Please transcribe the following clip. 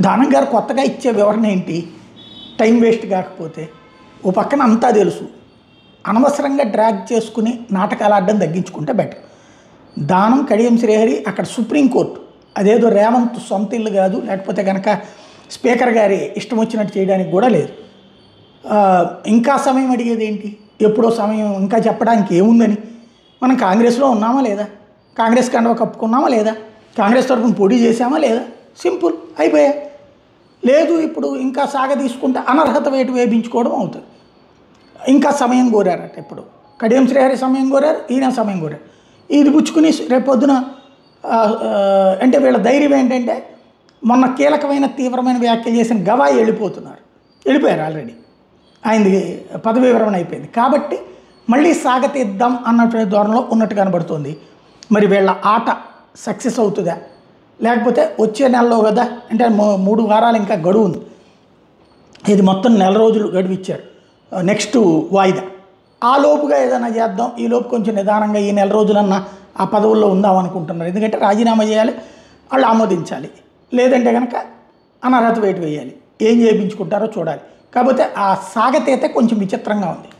దానం గారు కొత్తగా ఇచ్చే వివరణ ఏంటి? టైం వేస్ట్ కాకపోతే ఓ పక్కన అంతా తెలుసు, అనవసరంగా డ్రాగ్ చేసుకుని నాటకాలు ఆడడం తగ్గించుకుంటే బెటర్. దానం కడియం శ్రీహరి అక్కడ సుప్రీంకోర్టు, అదేదో రేవంత్ సొంత ఇల్లు కాదు, లేకపోతే కనుక స్పీకర్ గారి ఇష్టం వచ్చినట్టు చేయడానికి కూడా లేదు. ఇంకా సమయం అడిగేది ఏంటి? ఎప్పుడో సమయం ఇంకా చెప్పడానికి ఏముందని? మనం కాంగ్రెస్లో ఉన్నామా లేదా? కాంగ్రెస్ కండువా కప్పుకున్నామా లేదా? కాంగ్రెస్ తరఫున పోటీ చేశామా లేదా? సింపుల్ అయిపోయా. లేదు ఇప్పుడు ఇంకా సాగ తీసుకుంటే అనర్హత వేటు వేయించుకోవడం అవుతుంది. ఇంకా సమయం కోరారట. ఇప్పుడు కడియం శ్రీహరి సమయం కోరారు, ఈయన సమయం కోరారు. ఇది పుచ్చుకుని రేపొద్దున అంటే వీళ్ళ ధైర్యం ఏంటంటే మొన్న కీలకమైన తీవ్రమైన వ్యాఖ్యలు చేసిన గవాయి వెళ్ళిపోయారు ఆల్రెడీ, ఆయనది పదవీ విరమణ అయిపోయింది. కాబట్టి మళ్ళీ సాగతీద్దాం అన్నటువంటి ధోరణిలో ఉన్నట్టు కనబడుతుంది. మరి వీళ్ళ ఆట సక్సెస్ అవుతుందా, లేకపోతే వచ్చే నెలలో కదా, అంటే 3 వారాలు ఇంకా గడువు ఉంది. ఇది మొత్తం నెల రోజులు గడువు ఇచ్చారు, నెక్స్ట్ వాయిదా. ఆ లోపుగా ఏదైనా చేద్దాం, ఈ లోపు కొంచెం నిదానంగా ఈ నెల రోజులన్నా ఆ పదవుల్లో ఉందాం అనుకుంటున్నారు. ఎందుకంటే రాజీనామా చేయాలి, వాళ్ళు ఆమోదించాలి, లేదంటే కనుక అనర్హత వేటు వేయాలి. ఏం చేయించుకుంటారో చూడాలి. కాకపోతే ఆ సాగతీత కొంచెం విచిత్రంగా ఉంది.